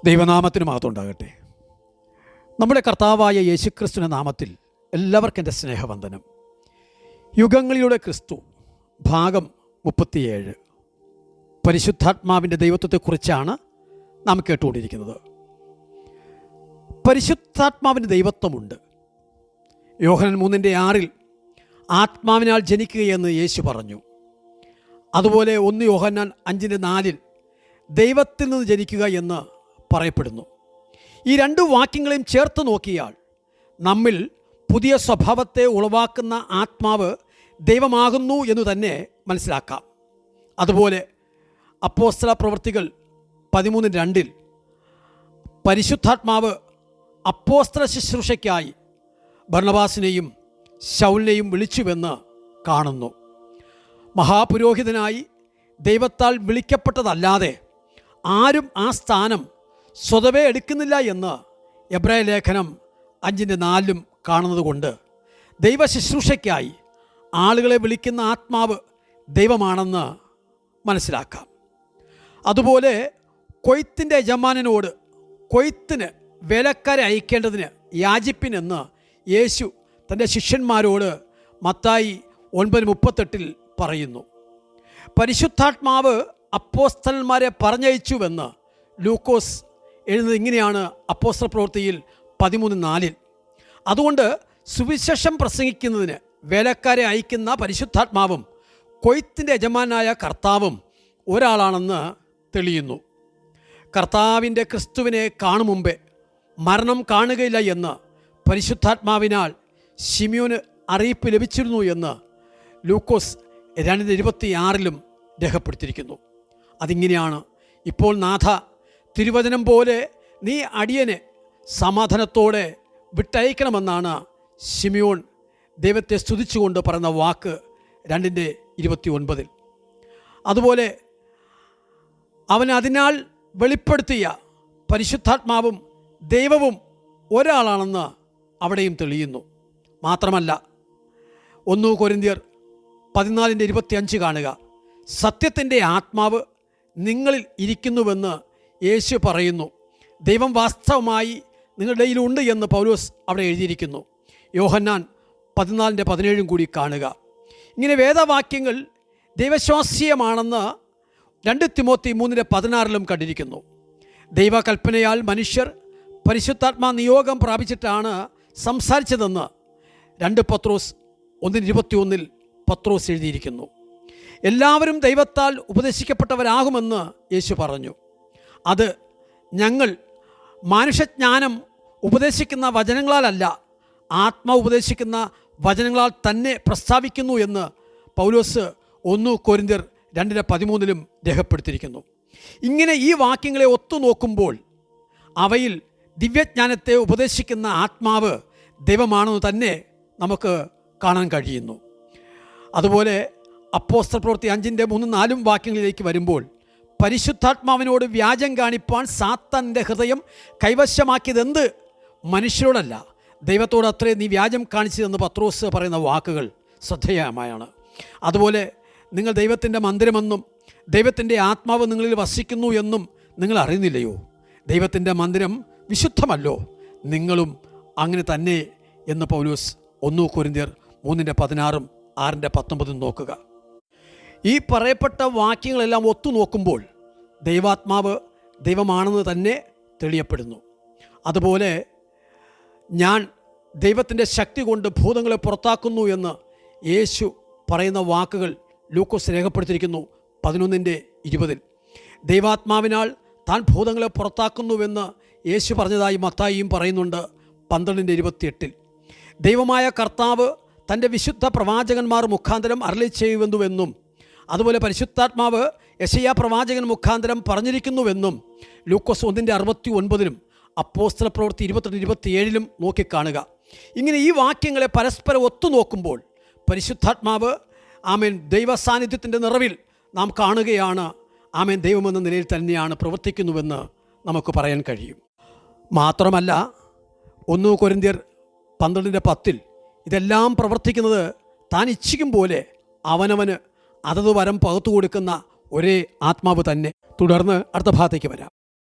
ദൈവനാമത്തിന് മഹത്വം ഉണ്ടാകട്ടെ. നമ്മുടെ കർത്താവായ യേശുക്രിസ്തുവിൻ്റെ നാമത്തിൽ എല്ലാവർക്കും എൻ്റെ സ്നേഹവന്ദനം. യുഗങ്ങളിലൂടെ ക്രിസ്തു ഭാഗം 37. പരിശുദ്ധാത്മാവിൻ്റെ ദൈവത്വത്തെക്കുറിച്ചാണ് നാം കേട്ടുകൊണ്ടിരിക്കുന്നത്. പരിശുദ്ധാത്മാവിൻ്റെ ദൈവത്വമുണ്ട്. യോഹന്നാൻ 3:6 ആത്മാവിനാൽ ജനിക്കുകയെന്ന് യേശു പറഞ്ഞു. അതുപോലെ 1 യോഹന്നാൻ 5:4 ദൈവത്തിൽ നിന്ന് ജനിക്കുക എന്ന് പറയപ്പെടുന്നു. ഈ രണ്ട് വാക്യങ്ങളെയും ചേർത്ത് നോക്കിയാൽ നമ്മിൽ പുതിയ സ്വഭാവത്തെ ഉളവാക്കുന്ന ആത്മാവ് ദൈവമാകുന്നു എന്ന് തന്നെ മനസ്സിലാക്കാം. അതുപോലെ അപ്പോസ്തല പ്രവൃത്തികൾ 13:2 പരിശുദ്ധാത്മാവ് അപ്പോസ്തല ശുശ്രൂഷയ്ക്കായി ബർന്നബാസിനെയും ശൗലിനെയും വിളിച്ചുവെന്ന് കാണുന്നു. മഹാപുരോഹിതനായി ദൈവത്താൽ വിളിക്കപ്പെട്ടതല്ലാതെ ആരും ആ സ്ഥാനം സ്വതവേ എടുക്കുന്നില്ല എന്ന് എബ്രായ ലേഖനം 5:4 കാണുന്നത് കൊണ്ട് ദൈവ ശുശ്രൂഷയ്ക്കായി ആളുകളെ വിളിക്കുന്ന ആത്മാവ് ദൈവമാണെന്ന് മനസ്സിലാക്കാം. അതുപോലെ കൊയ്ത്തിൻ്റെ യജമാനനോട് കൊയ്ത്തിന് വേലക്കാരെ അയക്കേണ്ടതിന് യാചിപ്പിനെന്ന് യേശു തൻ്റെ ശിഷ്യന്മാരോട് മത്തായി 9:38 പറയുന്നു. പരിശുദ്ധാത്മാവ് അപ്പോസ്തലന്മാരെ പറഞ്ഞയച്ചുവെന്ന് ലൂക്കോസ് എഴുതുന്നത് ഇങ്ങനെയാണ് അപ്പോസ്തല പ്രവൃത്തിയിൽ 13:4. അതുകൊണ്ട് സുവിശേഷം പ്രസംഗിക്കുന്നതിന് വേലക്കാരെ അയക്കുന്ന പരിശുദ്ധാത്മാവും കൊയ്ത്തിൻ്റെ യജമാനായ കർത്താവും ഒരാളാണെന്ന് തെളിയുന്നു. കർത്താവിൻ്റെ ക്രിസ്തുവിനെ കാണും മുമ്പേ മരണം കാണുകയില്ല എന്ന് പരിശുദ്ധാത്മാവിനാൽ ശിമ്യോന് അറിയിപ്പ് ലഭിച്ചിരുന്നു എന്ന് ലൂക്കോസ് 2:26 രേഖപ്പെടുത്തിയിരിക്കുന്നു. അതിങ്ങനെയാണ്: ഇപ്പോൾ നാഥ, തിരുവചനം പോലെ നീ അടിയനെ സമാധാനത്തോടെ വിട്ടയക്കണമെന്നാണ് ശിമ്യോൻ ദൈവത്തെ സ്തുതിച്ചുകൊണ്ട് പറയുന്ന വാക്ക് 2:29. അതുപോലെ അവൻ അതിനാൽ വെളിപ്പെടുത്തിയ പരിശുദ്ധാത്മാവും ദൈവവും ഒരാളാണെന്ന് അവിടെയും തെളിയുന്നു. മാത്രമല്ല 1 കൊരിന്ത്യർ 14:25 കാണുക: സത്യത്തിൻ്റെ ആത്മാവ് നിങ്ങളിൽ ഇരിക്കുന്നുവെന്ന് യേശു പറയുന്നു. ദൈവം വാസ്തവമായി നിങ്ങളുടെ ഇടയിലുണ്ട് എന്ന് പൗലോസ് അവിടെ എഴുതിയിരിക്കുന്നു. യോഹന്നാൻ 14:17 കൂടി കാണുക. ഇങ്ങനെ വേദവാക്യങ്ങൾ ദൈവശ്വാസ്യമാണെന്ന് 2 തിമോത്തി 3:16 കണ്ടിരിക്കുന്നു. ദൈവകൽപ്പനയാൽ മനുഷ്യർ പരിശുദ്ധാത്മാ നിയോഗം പ്രാപിച്ചിട്ടാണ് സംസാരിച്ചതെന്ന് 2 പത്രോസ് 1:21 പത്രോസ് എഴുതിയിരിക്കുന്നു. എല്ലാവരും ദൈവത്താൽ ഉപദേശിക്കപ്പെട്ടവരാകുമെന്ന് യേശു പറഞ്ഞു. അത് ഞങ്ങൾ മാനുഷജ്ഞാനം ഉപദേശിക്കുന്ന വചനങ്ങളാലല്ല, ആത്മാ ഉപദേശിക്കുന്ന വചനങ്ങളാൽ തന്നെ പ്രസ്താവിക്കുന്നു എന്ന് പൗലോസ് 1 കൊരിന്ത്യർ 2:13 രേഖപ്പെടുത്തിയിരിക്കുന്നു. ഇങ്ങനെ ഈ വാക്യങ്ങളെ ഒത്തുനോക്കുമ്പോൾ അവയിൽ ദിവ്യജ്ഞാനത്തെ ഉപദേശിക്കുന്ന ആത്മാവ് ദൈവമാണെന്ന് തന്നെ നമുക്ക് കാണാൻ കഴിയുന്നു. അതുപോലെ അപ്പോസ്തല പ്രവൃത്തി 5:3-4 വാക്യങ്ങളിലേക്ക് വരുമ്പോൾ പരിശുദ്ധാത്മാവിനോട് വ്യാജം കാണിപ്പാൻ സാത്താൻ്റെ ഹൃദയം കൈവശമാക്കിയതെന്ത്? മനുഷ്യരോടല്ല, ദൈവത്തോട് അത്രേ നീ വ്യാജം കാണിച്ചതെന്ന് പത്രോസ് പറയുന്ന വാക്കുകൾ ശ്രദ്ധേയമായാണ്. അതുപോലെ നിങ്ങൾ ദൈവത്തിൻ്റെ മന്ദിരമെന്നും ദൈവത്തിൻ്റെ ആത്മാവ് നിങ്ങളിൽ വസിക്കുന്നു എന്നും നിങ്ങൾ അറിയുന്നില്ലയോ? ദൈവത്തിൻ്റെ മന്ദിരം വിശുദ്ധമല്ലോ, നിങ്ങളും അങ്ങനെ തന്നെ എന്ന് പൗലോസ് 1 കൊരിന്ത്യർ 3:16 6:19 നോക്കുക. ഈ പറയപ്പെട്ട വാക്യങ്ങളെല്ലാം ഒത്തു നോക്കുമ്പോൾ ദൈവാത്മാവ് ദൈവമാണെന്ന് തന്നെ തെളിയപ്പെടുന്നു. അതുപോലെ ഞാൻ ദൈവത്തിൻ്റെ ശക്തി കൊണ്ട് ഭൂതങ്ങളെ പുറത്താക്കുന്നു എന്ന് യേശു പറയുന്ന വാക്കുകൾ ലൂക്കോസ് രേഖപ്പെടുത്തിയിരിക്കുന്നു 11:20. ദൈവാത്മാവിനാൽ താൻ ഭൂതങ്ങളെ പുറത്താക്കുന്നുവെന്ന് യേശു പറഞ്ഞതായി മത്തായിയും പറയുന്നുണ്ട് 12:28. ദൈവമായ കർത്താവ് തൻ്റെ വിശുദ്ധ പ്രവാചകന്മാർ മുഖാന്തരം അരുളി ചെയ്യുന്നുവെന്നും അതുപോലെ പരിശുദ്ധാത്മാവ് യെശയ്യാ പ്രവാചകൻ മുഖാന്തരം പറഞ്ഞിരിക്കുന്നുവെന്നും ലൂക്കോസ് 1:69 അപ്പോസ്തല പ്രവൃത്തി 28:27 നോക്കിക്കാണുക. ഇങ്ങനെ ഈ വാക്യങ്ങളെ പരസ്പരം ഒത്തുനോക്കുമ്പോൾ പരിശുദ്ധാത്മാവ് ആമേൻ ദൈവ സാന്നിധ്യത്തിൻ്റെ നിറവിൽ നാം കാണുകയാണ്. ആമേൻ ദൈവമെന്ന നിലയിൽ തന്നെയാണ് പ്രവർത്തിക്കുന്നുവെന്ന് നമുക്ക് പറയാൻ കഴിയും. മാത്രമല്ല 1 കൊരിന്ത്യർ 12:10 ഇതെല്ലാം പ്രവർത്തിക്കുന്നത് താൻ ഇച്ഛിക്കും പോലെ അവനവന് അതത് വരം പകുത്തു കൊടുക്കുന്ന ഒരേ ആത്മാവ് തന്നെ. തുടർന്ന് അടുത്ത ഭാഗത്തേക്ക് വരാം.